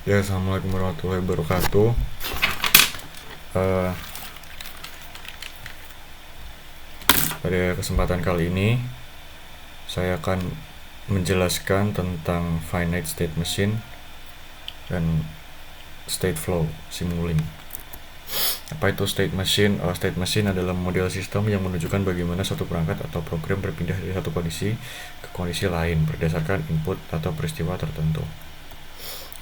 Ya, assalamualaikum warahmatullahi wabarakatuh. Eh, Pada kesempatan kali ini saya akan menjelaskan tentang finite state machine dan state flow simulating. Apa itu state machine? State machine adalah model sistem yang menunjukkan bagaimana suatu perangkat atau program berpindah dari satu kondisi ke kondisi lain berdasarkan input atau peristiwa tertentu.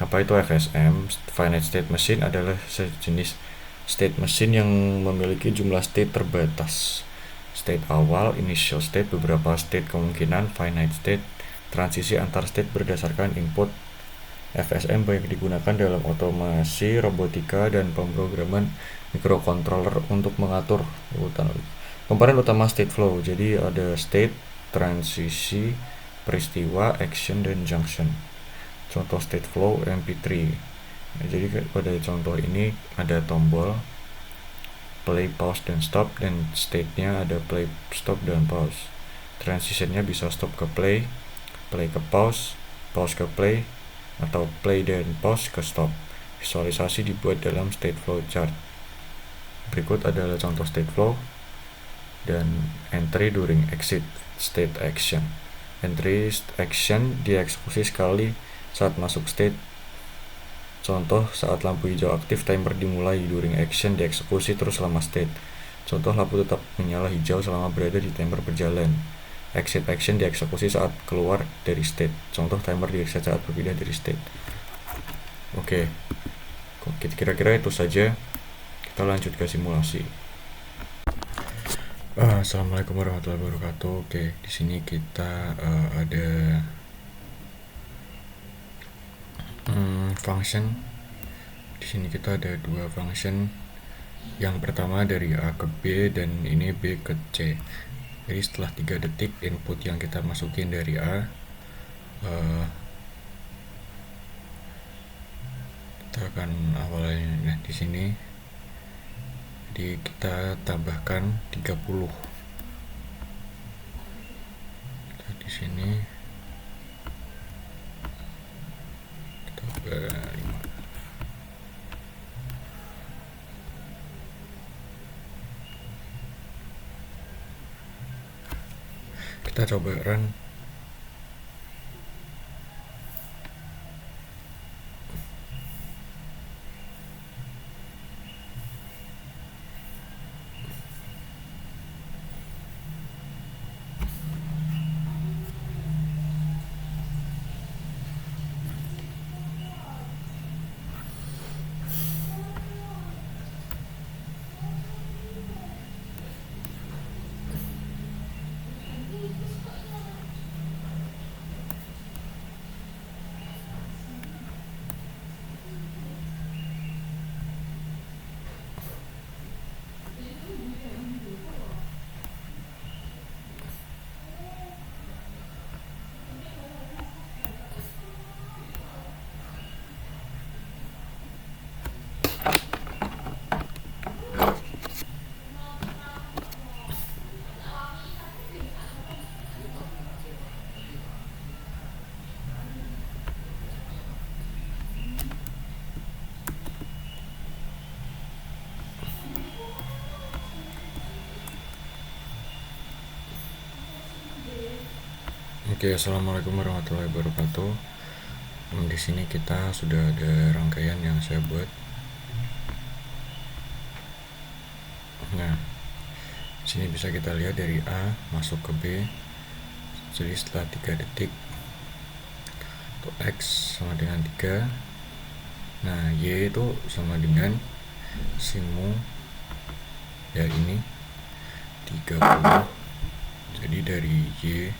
Apa itu FSM? Finite state machine adalah sejenis state machine yang memiliki jumlah state terbatas. State awal, initial state, beberapa state kemungkinan, finite state, transisi antar state berdasarkan input. FSM banyak digunakan dalam otomasi, robotika, dan pemrograman microcontroller untuk mengatur komponen utama state flow. Jadi ada state, transisi, peristiwa, action, dan junction. Contoh state flow MP3. Nah, jadi pada contoh ini ada tombol play, pause, dan stop, dan state-nya ada play, stop, dan pause. Transitionnya bisa stop ke play, play ke pause, pause ke play, atau play dan pause ke stop. Visualisasi dibuat dalam state flow chart. Berikut adalah contoh state flow dan entry during exit state action. Entry action dieksekusi sekali saat masuk state. Contoh, saat lampu hijau aktif, timer dimulai. During action dieksekusi terus selama state. Contoh, lampu tetap menyala hijau selama berada di timer berjalan. Exit action dieksekusi saat keluar dari state. Contoh, timer di-reset saat berpindah dari state. Oke, kira-kira itu saja. Kita lanjut ke simulasi. Assalamualaikum warahmatullahi wabarakatuh. Oke, di sini kita ada function. Di sini kita ada dua function. Yang pertama dari A ke B dan ini B ke C. Jadi setelah 3 detik input yang kita masukin dari A, kita akan awalnya. Nah, di sini jadi kita tambahkan 30. Kita di sini tambah 5. Kita coba run. Oke, assalamualaikum warahmatullahi wabarakatuh. Di sini kita sudah ada rangkaian yang saya buat. Nah, di sini bisa kita lihat dari A masuk ke B. Jadi setelah 3 detik untuk X sama dengan 3. Nah, Y itu sama dengan simu ya ini 30. Jadi dari Y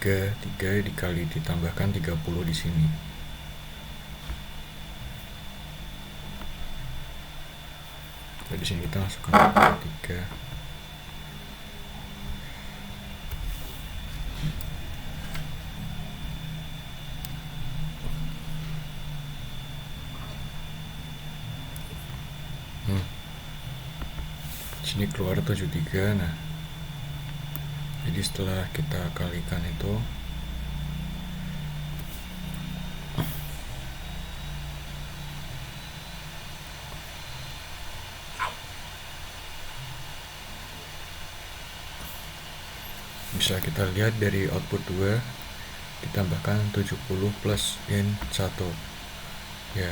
3 dikali ditambahkan 30 di sini. Nah, di sini kita masukkan 3. Sini keluar 73. Nah, jadi setelah kita kalikan itu bisa kita lihat dari output 2 ditambahkan 70 plus in 1 ya.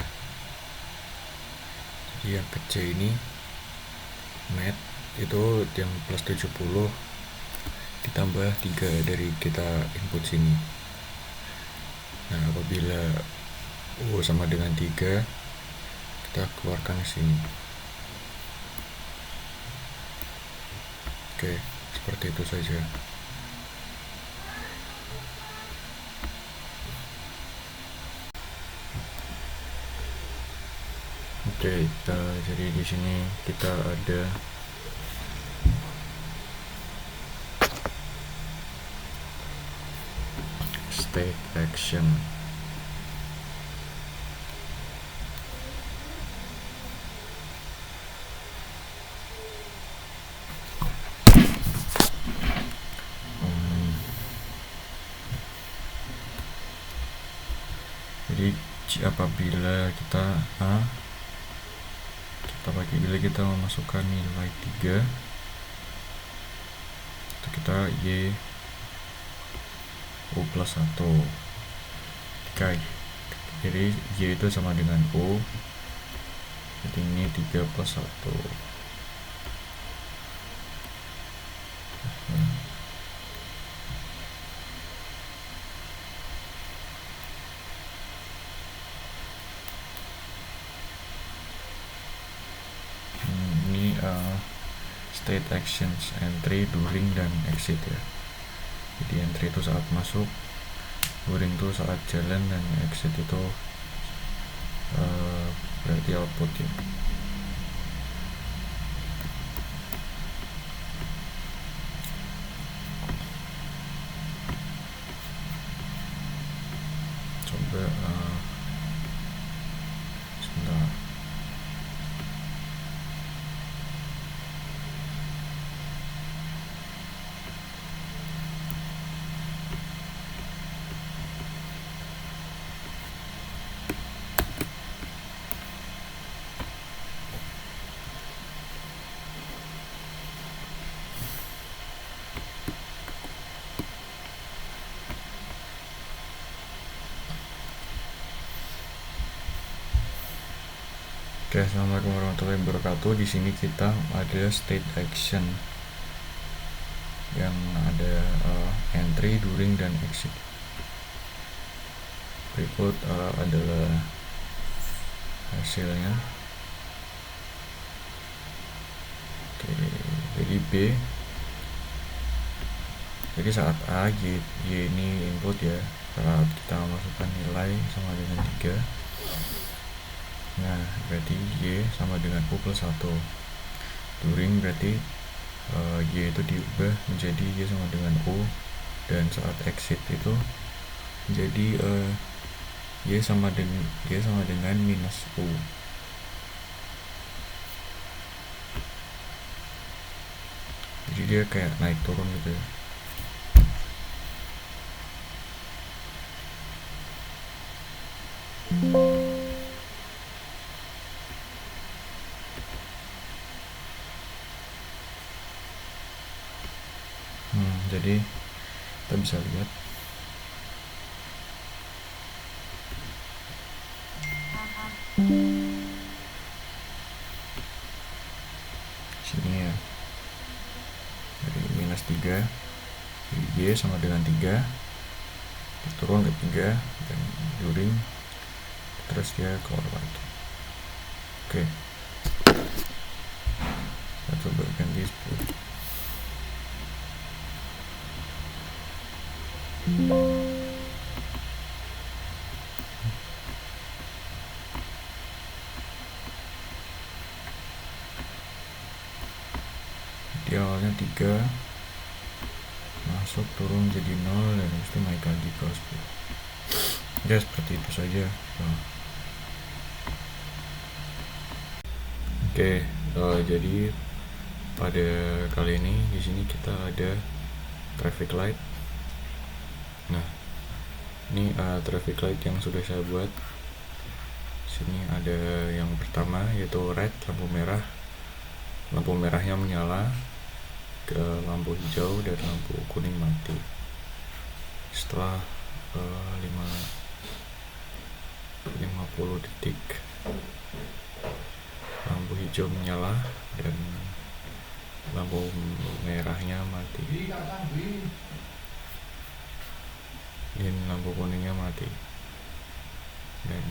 Jadi yang ke C ini net itu yang plus 70 ditambah 3 dari kita input sini. Nah, apabila U sama dengan 3, kita keluarkan sini. Oke, seperti itu saja. Oke, jadi di sini kita ada state action. Jadi apabila kita memasukkan nilai 3, itu kita Y U plus 1 jadi Y itu sama dengan U, jadi ini 3 plus 1. State actions, entry, during, dan exit ya. Jadi entry itu saat masuk, during itu saat jalan, dan exit itu berarti output ya. Coba sebentar. Oke, assalamualaikum warahmatullahi wabarakatuh. Di sini kita ada state action yang ada entry, during, dan exit. Berikut adalah hasilnya. Oke, jadi B. Jadi saat A, Y ini input ya. Saat kita masukkan nilai sama dengan 3. Nah, berarti Y sama dengan U plus 1. During berarti Y itu diubah menjadi Y sama dengan U. Dan saat exit itu menjadi Y sama dengan minus U. Jadi dia kayak naik turun gitu ya. Jadi kita bisa lihat sini ya, dari minus 3 Y sama dengan 3 turun ke 3 dan during, terus dia keluar lagi. Oke, kita coba ganti 10. Di awalnya 3 masuk, turun jadi 0, dan habis itu naik lagi ke 10. Ya seperti itu saja. Oke, jadi pada kali ini di sini kita ada traffic light. Nah, ini traffic light yang sudah saya buat. Sini ada yang pertama yaitu red, lampu merah. Lampu merahnya menyala. lampu hijau dan lampu kuning mati. Setelah 50 detik lampu hijau menyala dan lampu merahnya mati dan lampu kuningnya mati, dan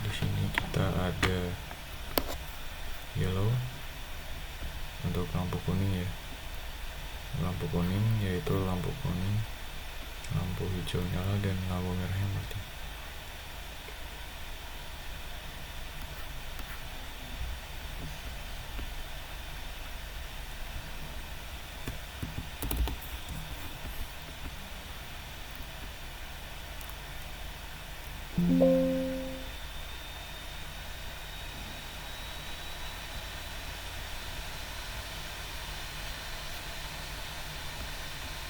di sini kita ada yellow untuk lampu kuning ya. Lampu kuning yaitu lampu kuning, lampu hijau nyala dan lampu merahnya mati.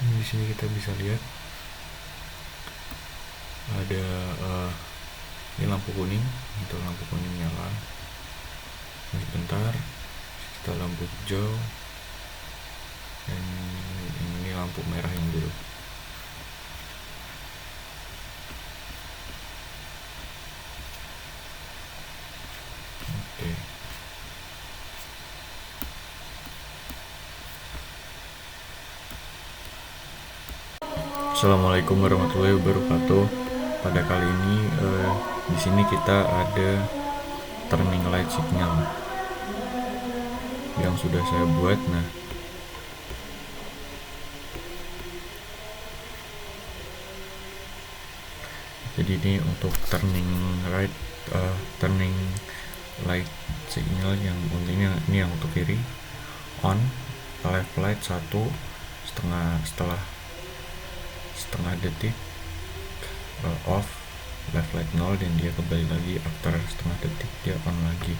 Di sini kita bisa lihat ada ini lampu kuning, itu lampu kuning nyala. Sebentar, kita lampu hijau, dan ini lampu merah yang biru. Oke. Assalamualaikum warahmatullahi wabarakatuh. Pada kali ini di sini kita ada turning light signal yang sudah saya buat. Nah, jadi ini untuk turning light signal yang ini yang untuk kiri on, left light 1 setengah detik, off, left light 0, dan dia kembali lagi after setengah detik dia on lagi.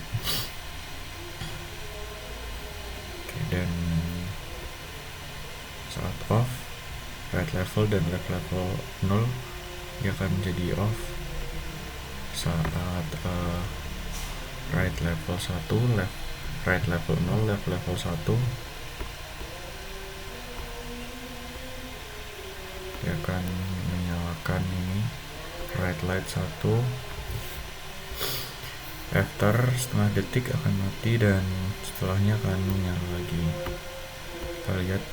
Oke, dan saat off, right level dan left level 0 dia akan jadi off. Saat right level 1, right level 0, left level 1 dia akan menyalakan ini right light 1. After setengah detik akan mati dan setelahnya akan menyala lagi. Kita lihat.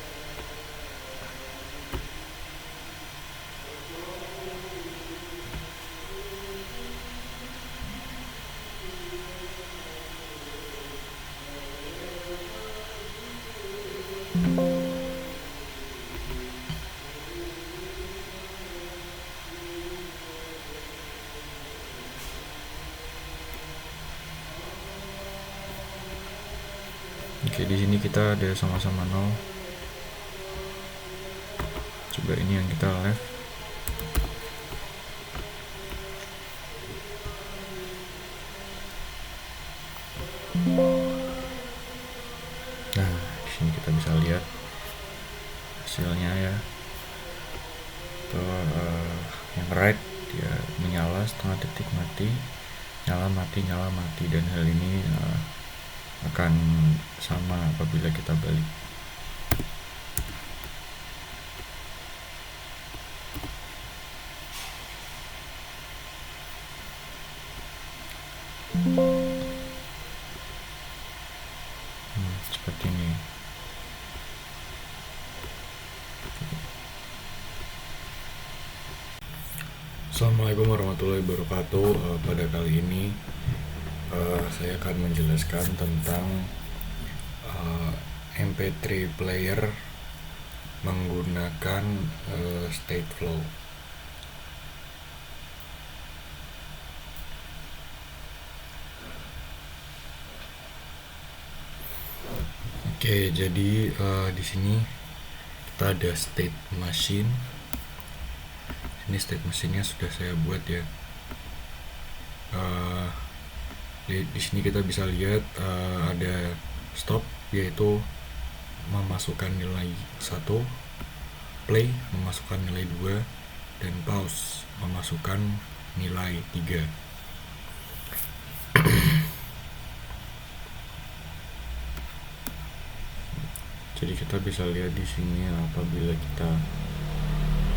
Oke, di sini kita ada sama-sama 0. Coba ini yang kita left. Nah, di sini kita bisa lihat hasilnya ya. Tuh, yang right dia menyala setengah detik mati, nyala mati, dan hal ini akan sama apabila kita balik. Seperti ini. Assalamualaikum warahmatullahi wabarakatuh. Pada kali ini saya akan menjelaskan tentang MP3 player menggunakan state flow. Oke, jadi di sini kita ada state machine. Ini state machine-nya sudah saya buat ya. Di sini kita bisa lihat ada stop, yaitu memasukkan nilai 1, play memasukkan nilai 2, dan pause memasukkan nilai 3. Jadi kita bisa lihat di sini apabila kita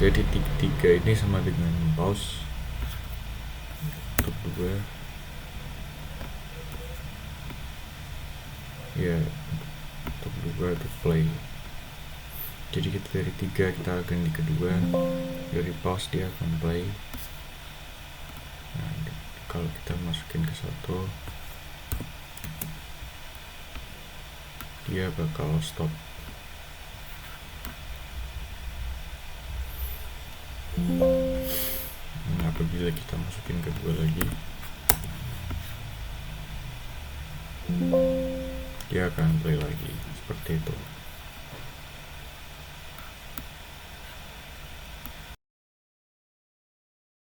jadi tiga ini sama dengan pause, untuk 2 ya, untuk 2 untuk play. Jadi kita dari 3 kita akan di kedua, dari pause dia akan play. Nah, kalau kita masukin ke 1 dia bakal stop. Nah, apabila kita masukin ke 2 lagi, dia akan play lagi seperti itu.